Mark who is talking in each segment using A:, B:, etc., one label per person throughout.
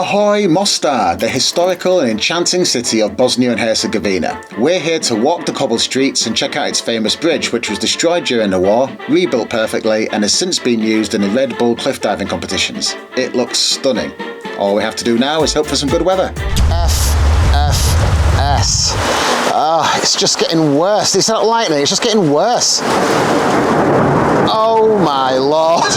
A: Ahoy Mostar, the historical and enchanting city of Bosnia and Herzegovina. We're here to walk the cobbled streets and check out its famous bridge, which was destroyed during the war, rebuilt perfectly, and has since been used in the Red Bull cliff diving competitions. It looks stunning. All we have to do now is hope for some good weather.
B: S. Oh, it's just getting worse. It's not lightning, it's just getting worse. Oh my lord.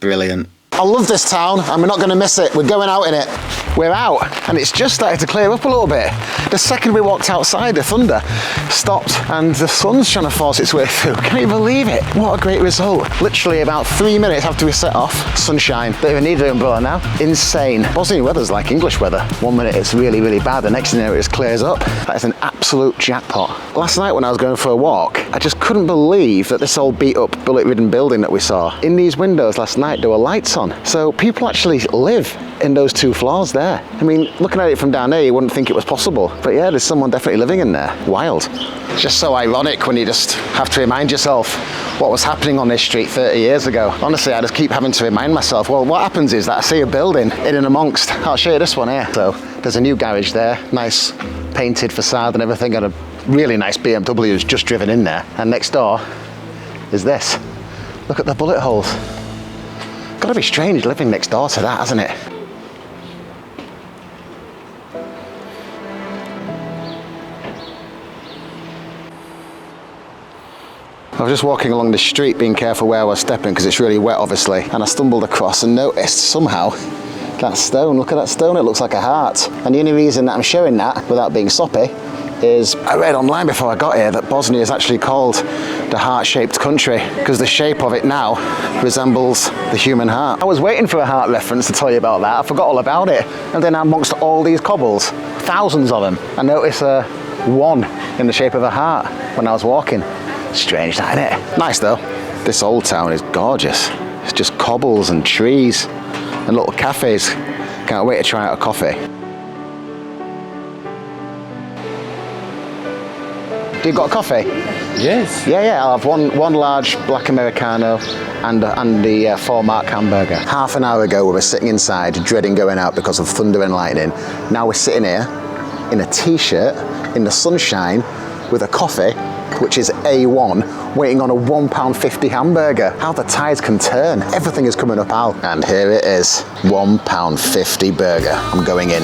A: Brilliant.
B: I love this town and we're not going to miss it. We're going out in it. We're out and it's just started to clear up a little bit. The second we walked outside, the thunder stopped and the sun's trying to force its way through. Can you believe it? What a great result. Literally about 3 minutes after we set off, sunshine. Don't even need an umbrella now. Insane. Bosnian weather's like English weather. 1 minute it's really, really bad. The next thing you know, it just clears up. That is an absolute jackpot. Last night when I was going for a walk, I just couldn't believe that this old beat up bullet-ridden building that we saw, in these windows last night there were lights on. So people actually live in those 2 floors there. I mean, looking at it from down there, you wouldn't think it was possible. But yeah, there's someone definitely living in there. Wild. It's just so ironic when you just have to remind yourself what was happening on this street 30 years ago. Honestly, I just keep having to remind myself, well, what happens is that I see a building in and amongst. I'll show you this one here. So there's a new garage there, nice painted facade and everything, and a really nice BMW has just driven in there. And next door is this. Look at the bullet holes. Gotta be strange living next door to that, hasn't it? I was just walking along the street being careful where I was stepping because it's really wet obviously, and I stumbled across and noticed somehow that stone. Look at that stone, it looks like a heart. And the only reason that I'm showing that without being soppy is I read online before I got here that Bosnia is actually called the heart-shaped country because the shape of it now resembles the human heart. I was waiting for a heart reference to tell you about that. I forgot all about it. And then amongst all these cobbles, thousands of them, I noticed a one in the shape of a heart when I was walking. Strange, that, isn't it? Nice though. This old town is gorgeous. It's just cobbles and trees and little cafes. Can't wait to try out a coffee. Do you got a coffee?
C: Yes.
B: Yeah, I'll have one large black Americano and the 4-mark hamburger. Half an hour ago we were sitting inside dreading going out because of thunder and lightning. Now we're sitting here in a t-shirt in the sunshine with a coffee, which is A1, waiting on a £1.50 hamburger. How the tides can turn. Everything is coming up out. And here it is, £1.50 burger. I'm going in.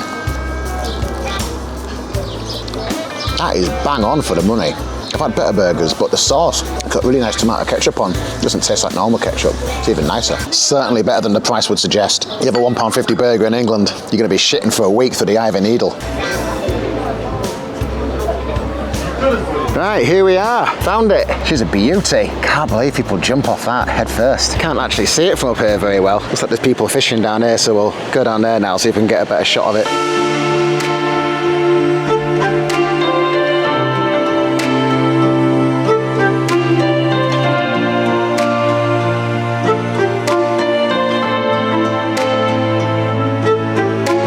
B: That is bang on for the money. I've had better burgers, but the sauce, got really nice tomato ketchup on. It doesn't taste like normal ketchup. It's even nicer. Certainly better than the price would suggest. You have a £1.50 burger in England, you're gonna be shitting for a week through the eye of a needle. Right, here we are. Found it. She's a beauty. Can't believe people jump off that head first. Can't actually see it from up here very well. Looks like there's people fishing down here, so we'll go down there now, see if we can get a better shot of it.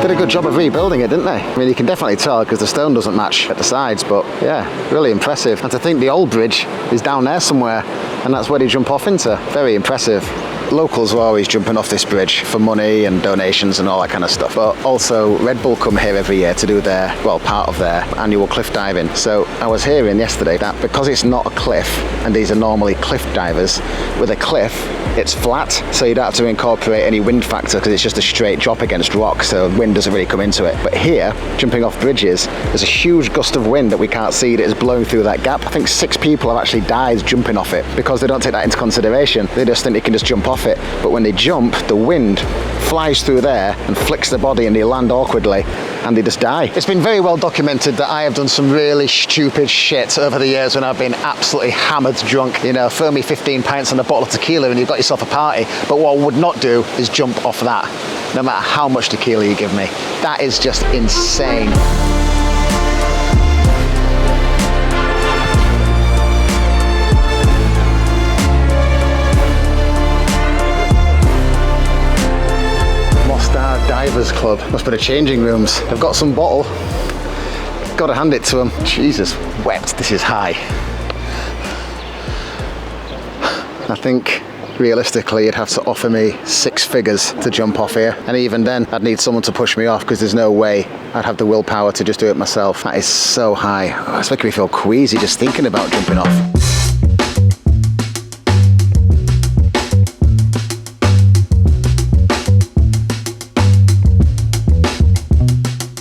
B: Did a good job of rebuilding it, didn't they? I mean, you can definitely tell because the stone doesn't match at the sides, but yeah, really impressive. And to think the old bridge is down there somewhere and that's where they jump off into. Very impressive. Locals are always jumping off this bridge for money and donations and all that kind of stuff. But also Red Bull come here every year to do their, well, part of their annual cliff diving. So I was hearing yesterday that because it's not a cliff, and these are normally cliff divers, with a cliff, it's flat, so you don't have to incorporate any wind factor because it's just a straight drop against rock, so wind doesn't really come into it. But here, jumping off bridges, there's a huge gust of wind that we can't see that is blowing through that gap. I think 6 people have actually died jumping off it because they don't take that into consideration. They just think they can just jump off it. But when they jump, the wind flies through there and flicks the body and they land awkwardly and they just die. It's been very well documented that I have done some really stupid shit over the years when I've been absolutely hammered drunk. You know, throw me 15 pints and a bottle of tequila and you've got yourself a party. But what I would not do is jump off that, no matter how much tequila you give me. That is just insane. Divers Club. Must be the changing rooms. They've got some bottle. Gotta hand it to them. Jesus, wet. This is high. I think realistically you'd have to offer me 6 figures to jump off here, and even then I'd need someone to push me off because there's no way I'd have the willpower to just do it myself. That is so high. Oh, it's making me feel queasy just thinking about jumping off.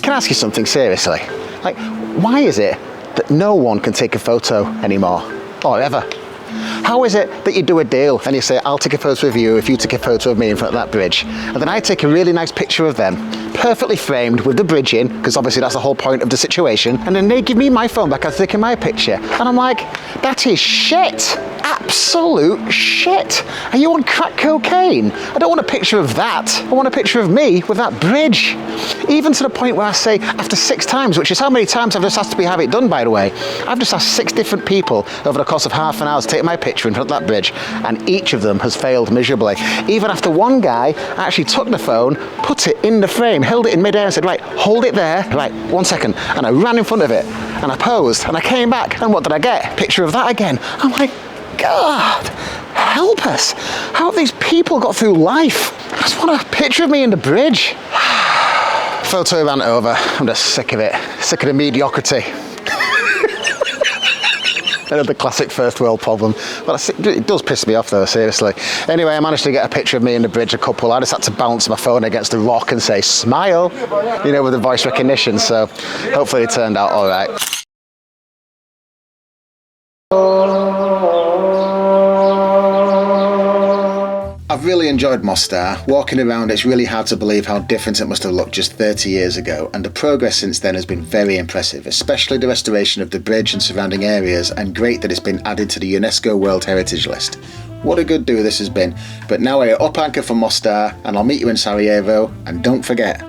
B: Can I ask you something seriously? Like, why is it that no one can take a photo anymore? Or ever? How is it that you do a deal and you say, I'll take a photo of you if you take a photo of me in front of that bridge, and then I take a really nice picture of them, perfectly framed with the bridge in, because obviously that's the whole point of the situation, and then they give me my phone back after taking my picture, and I'm like, that is shit. Absolute shit. Are you on crack cocaine? I don't want a picture of that. I want a picture of me with that bridge. Even to the point where I say, after 6 times, which is how many times I've just asked to have it done, by the way. I've just asked 6 different people over the course of half an hour to take my picture in front of that bridge, and each of them has failed miserably. Even after one guy actually took the phone, put it in the frame, held it in midair and said, right, hold it there, right, 1 second. And I ran in front of it, and I posed, and I came back, and what did I get? Picture of that again. I'm like, God, help us. How have these people got through life? I just want a picture of me in the bridge. Photo ran over. I'm just sick of it. Sick of the mediocrity. The classic first world problem. But it does piss me off though, seriously. Anyway, I managed to get a picture of me in the bridge, a couple. I just had to bounce my phone against a rock and say, smile, you know, with the voice recognition. So hopefully it turned out all right.
A: I've really enjoyed Mostar. Walking around, it's really hard to believe how different it must have looked just 30 years ago, and the progress since then has been very impressive, especially the restoration of the bridge and surrounding areas, and great that it's been added to the UNESCO World Heritage List. What a good do this has been. But now we're up anchor for Mostar, and I'll meet you in Sarajevo, and don't forget,